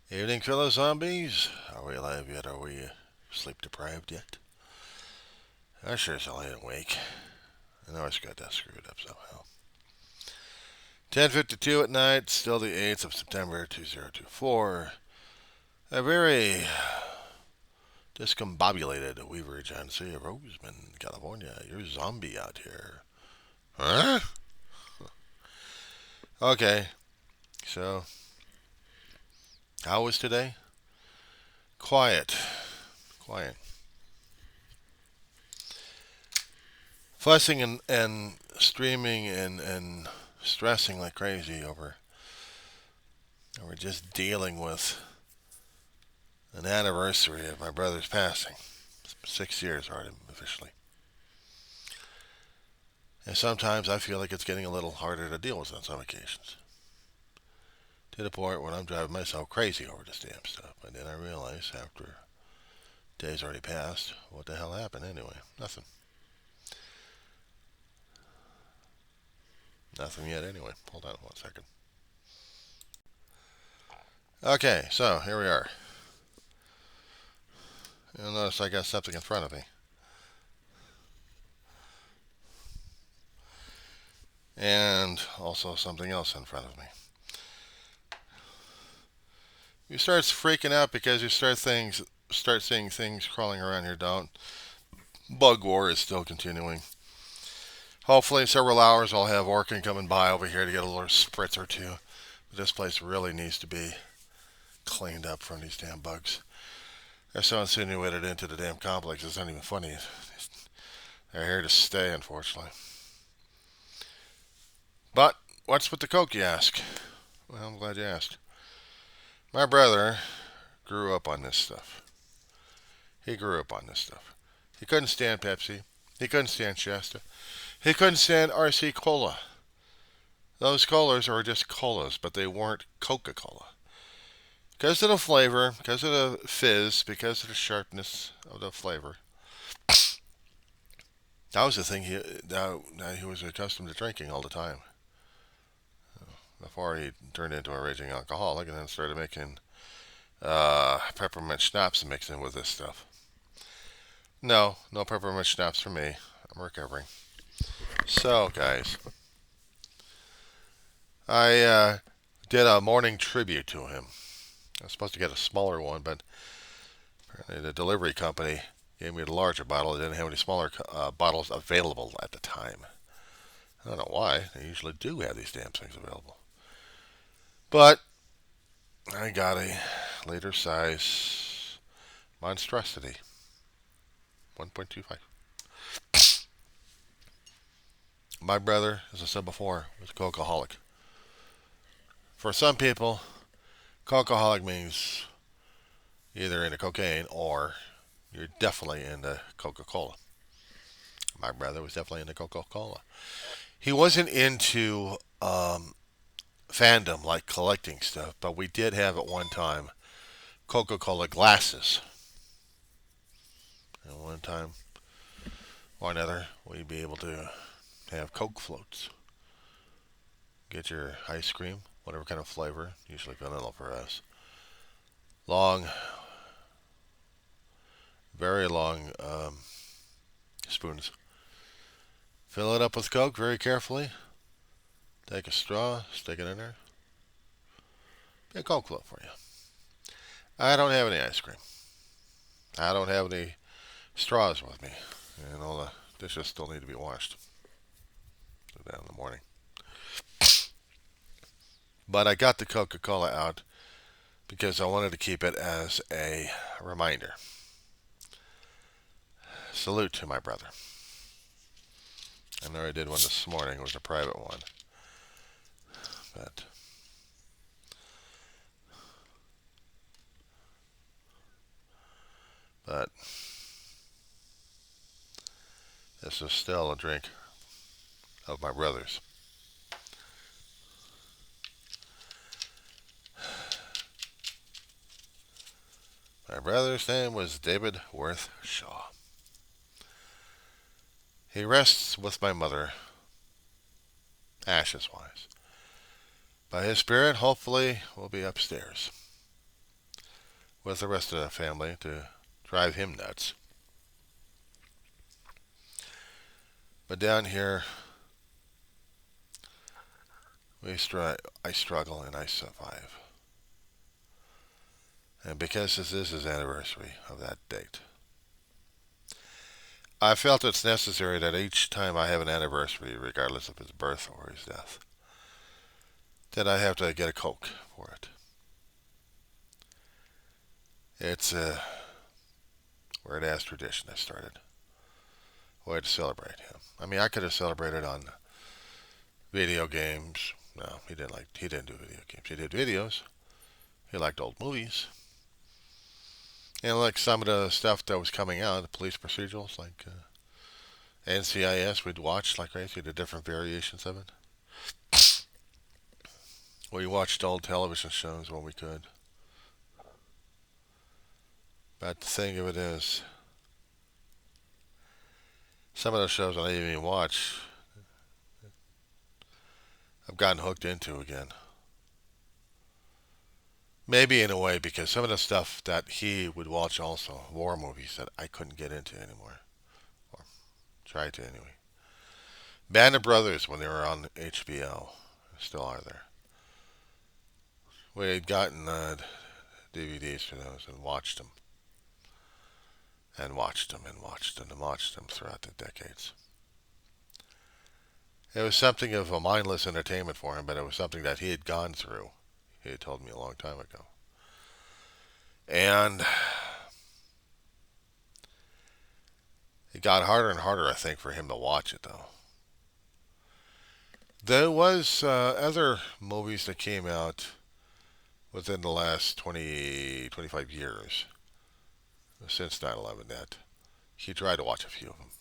Evening, fellow zombies. Are we alive yet? Are we sleep deprived yet? I sure as hell ain't awake. I know I just got that screwed up somehow. 10:52 at night, still the 8th of September 2024. A very discombobulated Weaver John C. of Roseman, California. You're a zombie out here. Huh? Okay, so how was today? Quiet. Quiet. Fussing and streaming and stressing like crazy over just dealing with an anniversary of my brother's passing. 6 years already officially. And sometimes I feel like it's getting a little harder to deal with on some occasions. To the point where I'm driving myself crazy over this damn stuff. And then I realize after days already passed, what the hell happened anyway? Nothing. Nothing yet anyway. Hold on 1 second. Okay, so here we are. You'll notice I got something in front of me. And also something else in front of me. You start freaking out because you start seeing things crawling around your dome. Bug war is still continuing. Hopefully, in several hours, I'll have Orkin coming by over here to get a little spritz or two. But this place really needs to be cleaned up from these damn bugs. They're so insinuated into the damn complex, it's not even funny. They're here to stay, unfortunately. But what's with the coke, you ask? Well, I'm glad you asked. My brother grew up on this stuff. He grew up on this stuff. He couldn't stand Pepsi. He couldn't stand Shasta. He couldn't stand RC Cola. Those colas are just colas, but they weren't Coca Cola. Because of the flavor, because of the fizz, because of the sharpness of the flavor. That was the thing that he was accustomed to drinking all the time. Before he turned into a raging alcoholic and then started making peppermint schnapps and mixing with this stuff. No, no peppermint schnapps for me. I'm recovering. So, guys, I did a morning tribute to him. I was supposed to get a smaller one, but apparently the delivery company gave me the larger bottle. They didn't have any smaller bottles available at the time. I don't know why. They usually do have these damn things available. But I got a later size monstrosity. 1.25. My brother, as I said before, was a cocaaholic. For some people, cocaaholic means either into cocaine or you're definitely into Coca-Cola. My brother was definitely into Coca-Cola. He wasn't into fandom like collecting stuff, but we did have at one time Coca-Cola glasses. And one time or another, we'd be able to have Coke floats. Get your ice cream, whatever kind of flavor, usually vanilla for us. Long, very long spoons. Fill it up with Coke very carefully. Take a straw, stick it in there. Be a Coke float for you. I don't have any ice cream. I don't have any straws with me. And all the dishes still need to be washed. Do that in the morning. But I got the Coca Cola out because I wanted to keep it as a reminder. Salute to my brother. I know I did one this morning. It was a private one. But but this is still a drink of my brother's. My brother's name was David Worth Shaw. He rests with my mother, ashes wise. But his spirit, hopefully, will be upstairs. with the rest of the family to drive him nuts. But down here, I struggle and I survive. And because this is his anniversary of that date, I felt it's necessary that each time I have an anniversary, regardless of his birth or his death, that I have to get a Coke for it. It's a weird ass tradition I started. A way to celebrate him. I mean, I could have celebrated on video games. No, he didn't do video games. He did videos. He liked old movies. And like some of the stuff that was coming out, the police procedurals, like NCIS, we'd watch like crazy, the different variations of it. We watched old television shows when we could. But the thing of it is, some of those shows I didn't even watch, I've gotten hooked into again. Maybe in a way because some of the stuff that he would watch also, war movies that I couldn't get into anymore. Or try to anyway. Band of Brothers when they were on HBO. Still are there. We had gotten DVDs for those and watched them. And watched them and watched them and watched them throughout the decades. It was something of a mindless entertainment for him, but it was something that he had gone through. He had told me a long time ago. And it got harder and harder, I think, for him to watch it, though. There was other movies that came out within the last 20, 25 years, since 9/11, that he tried to watch a few of them.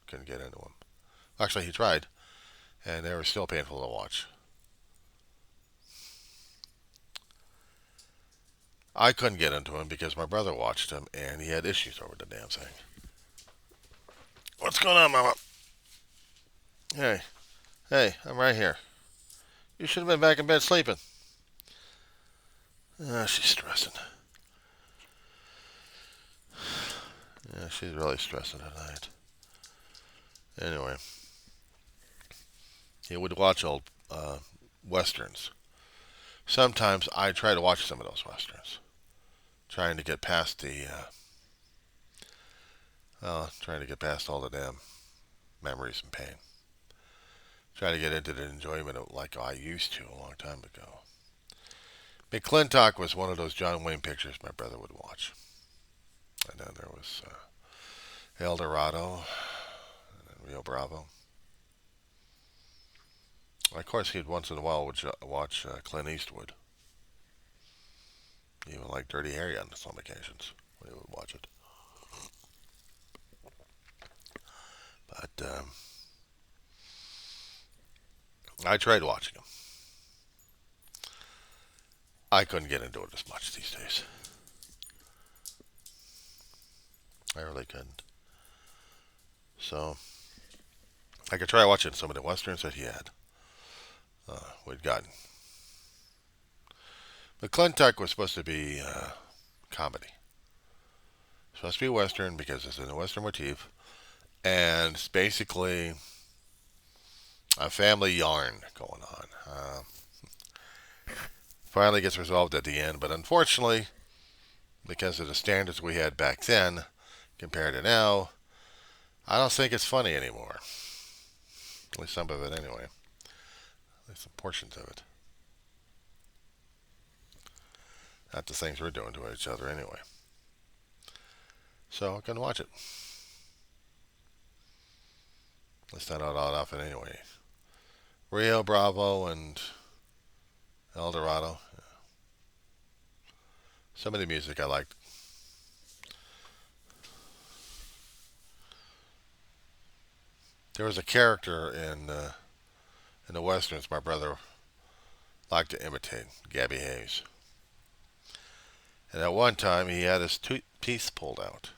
Couldn't get into them. Actually, he tried, and they were still painful to watch. I couldn't get into him because my brother watched him, and he had issues over the damn thing. What's going on, Mama? Hey, hey, I'm right here. You should have been back in bed sleeping. She's stressing. Yeah, she's really stressing tonight. Anyway, he would watch old westerns. Sometimes I try to watch some of those westerns, trying to get past trying to get past all the damn memories and pain. Try to get into the enjoyment of like I used to a long time ago. McClintock was one of those John Wayne pictures my brother would watch. And then there was El Dorado and Rio Bravo. Of course, he'd once in a while watch Clint Eastwood. Even like Dirty Harry on some occasions when he would watch it. But I tried watching him. I couldn't get into it as much these days. I really couldn't. So I could try watching some of the westerns that he had. We'd gotten. McClintock was supposed to be comedy. Supposed to be western because it's in a western motif, and it's basically a family yarn going on. Finally gets resolved at the end, but unfortunately, because of the standards we had back then compared to now, I don't think it's funny anymore. At least some of it anyway. At least some portions of it. Not the things we're doing to each other anyway. So I can watch it. At least I don't often anyway. Rio Bravo and El Dorado. Some of the music I liked. There was a character in the westerns my brother liked to imitate, Gabby Hayes. And at one time he had his teeth pulled out.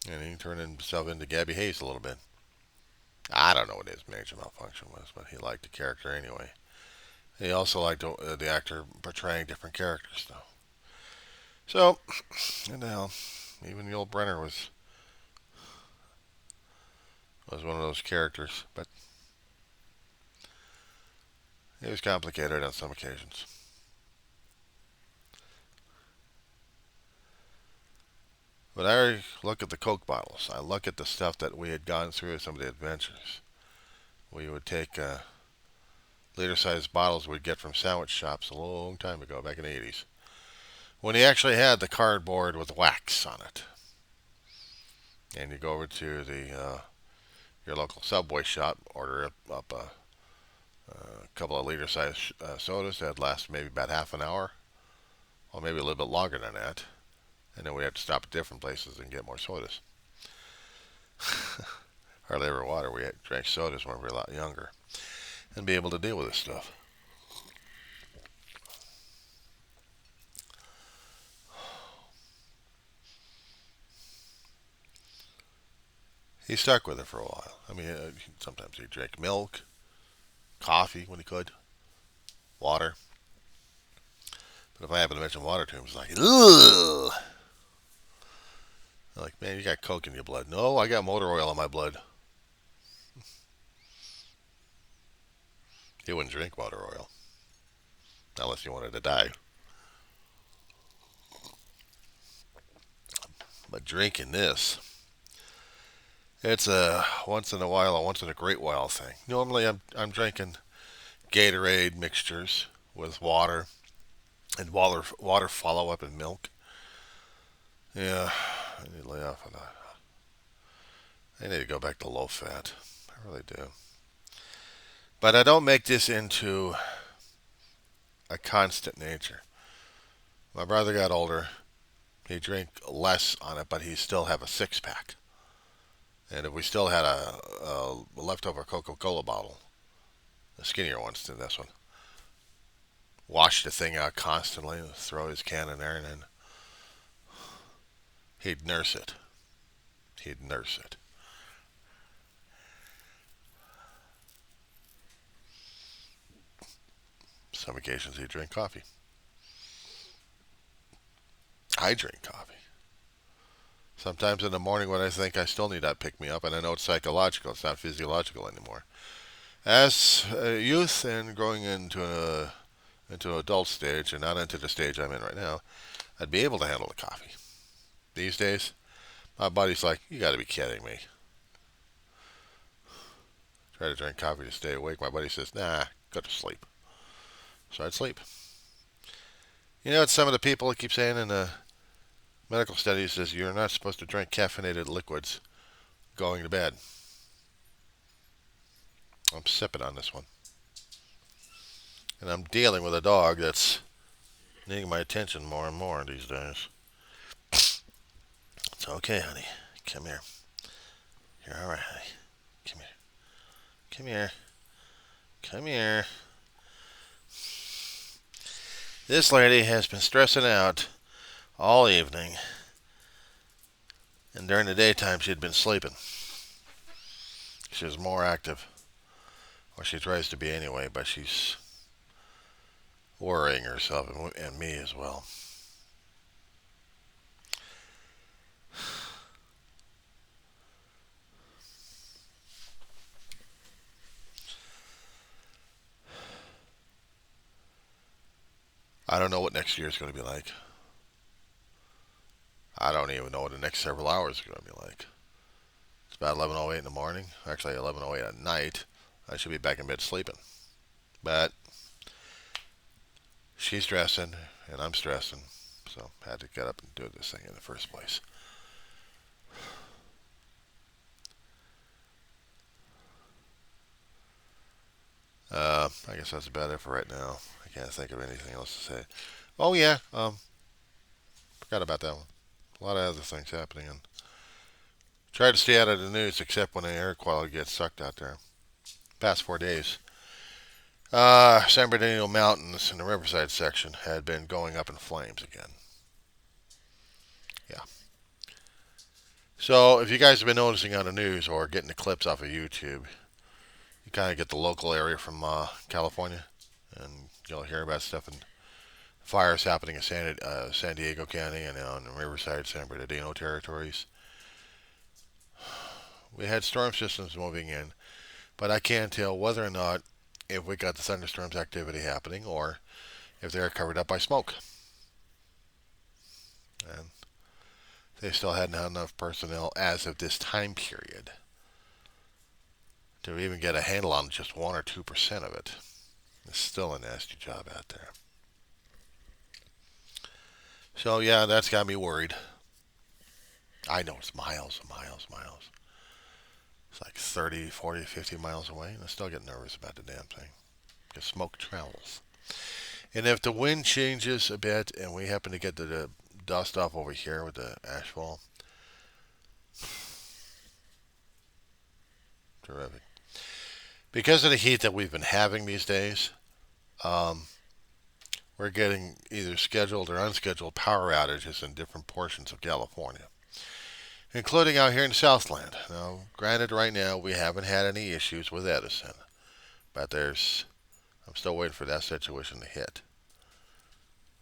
And he turned himself into Gabby Hayes a little bit. I don't know what his major malfunction was, but he liked the character anyway. He also liked the actor portraying different characters, though. So, and hell, even the old Brenner was one of those characters, but it was complicated on some occasions. But I look at the Coke bottles. I look at the stuff that we had gone through, some of the adventures. We would take liter-sized bottles we'd get from sandwich shops a long time ago, back in the 80s, when he actually had the cardboard with wax on it. And you go over to your local Subway shop, order up a couple of liter-sized sodas that last maybe about half an hour, or maybe a little bit longer than that. And then we had to stop at different places and get more sodas. Hardly ever water. We drank sodas when we were a lot younger and be able to deal with this stuff. He stuck with it for a while. I mean, sometimes he drank milk, coffee when he could, water. But if I happen to mention water to him, he's like, ugh. I'm like, man, you got Coke in your blood. No, I got motor oil in my blood. He wouldn't drink motor oil unless he wanted to die. But drinking this, it's a once in a while, a once in a great while thing. Normally, I'm drinking Gatorade mixtures with water and water follow up in milk. Yeah, I need to lay off of that. I need to go back to low fat. I really do. But I don't make this into a constant nature. My brother got older. He drank less on it, but he still have a six pack. And if we still had a leftover Coca-Cola bottle, a skinnier one than this one, wash the thing out constantly, throw his can in there, and then he'd nurse it. He'd nurse it. Some occasions he'd drink coffee. I drink coffee. Sometimes in the morning when I think I still need that pick me up, and I know it's psychological, it's not physiological anymore. As a youth and growing into adult stage, and not into the stage I'm in right now, I'd be able to handle the coffee. These days, my body's like, you got to be kidding me. Try to drink coffee to stay awake. My buddy says, nah, go to sleep. So I'd sleep. You know what some of the people keep saying in the medical studies is you're not supposed to drink caffeinated liquids going to bed. I'm sipping on this one. And I'm dealing with a dog that's needing my attention more and more these days. It's okay, honey. Come here. You're all right, honey. Come here. Come here. Come here. This lady has been stressing out all evening, and during the daytime she'd been sleeping. She was more active, or she tries to be anyway, but she's worrying herself and me as well. I don't know what next year is going to be like. I don't even know what the next several hours are going to be like. It's about 11:08 in the morning. Actually, 11:08 at night. I should be back in bed sleeping. But she's stressing, and I'm stressing. So I had to get up and do this thing in the first place. I guess that's about it for right now. I can't think of anything else to say. Oh yeah, forgot about that one. A lot of other things happening, and try to stay out of the news except when the air quality gets sucked out there. Past 4 days, San Bernardino Mountains in the Riverside section had been going up in flames again. Yeah. So if you guys have been noticing on the news or getting the clips off of YouTube, you kind of get the local area from California. And you'll hear about stuff in fires happening in San Diego County and in Riverside, San Bernardino territories. We had storm systems moving in, but I can't tell whether or not if we got the thunderstorms activity happening or if they're covered up by smoke. And they still hadn't had enough personnel as of this time period to even get a handle on just 1 or 2% of it. It's still a nasty job out there. So, yeah, that's got me worried. I know it's miles and miles and miles. It's like 30, 40, 50 miles away, and I still get nervous about the damn thing. Because smoke travels. And if the wind changes a bit and we happen to get the dust off over here with the ashfall, terrific. Because of the heat that we've been having these days, we're getting either scheduled or unscheduled power outages in different portions of California, including out here in Southland. Now, granted, right now we haven't had any issues with Edison, but I'm still waiting for that situation to hit.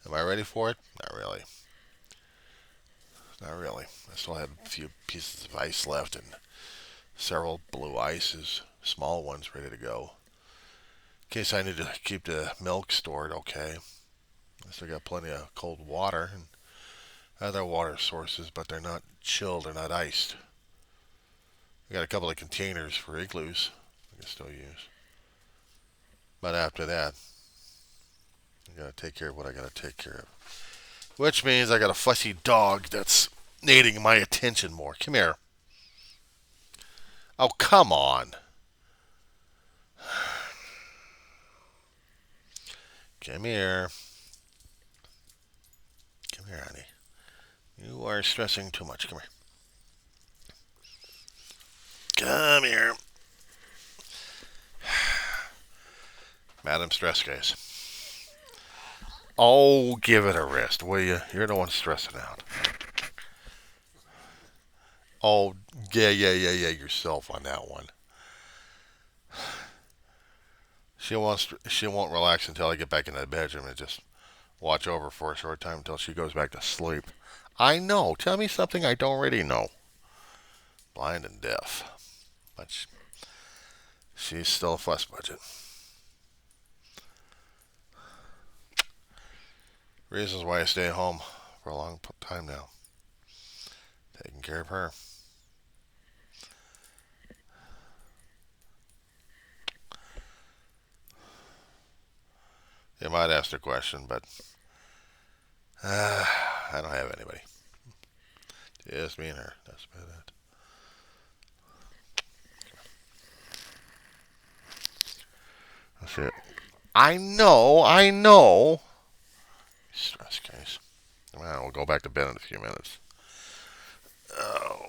Am I ready for it? Not really. Not really. I still have a few pieces of ice left and several blue ices, small ones, ready to go. In case I need to keep the milk stored, okay. I still got plenty of cold water and other water sources, but they're not chilled, they're not iced. I got a couple of containers for igloos I can still use. But after that, I gotta take care of what I gotta take care of. Which means I got a fussy dog that's needing my attention more. Come here. Oh, come on. Come here. Come here, honey. You are stressing too much. Come here. Come here. Madam Stress Case. Oh, give it a rest, will you? You're the one stressing out. Oh, yeah, yourself on that one. She won't relax until I get back in the bedroom and just watch over for a short time until she goes back to sleep. I know. Tell me something I don't already know. Blind and deaf. But she's still a fuss budget. Reasons why I stay home for a long time now. Taking care of her. You might ask the question, but I don't have anybody. Just me and her. That's about it. That's it. I know. Stress case. Well, we'll go back to bed in a few minutes. Oh.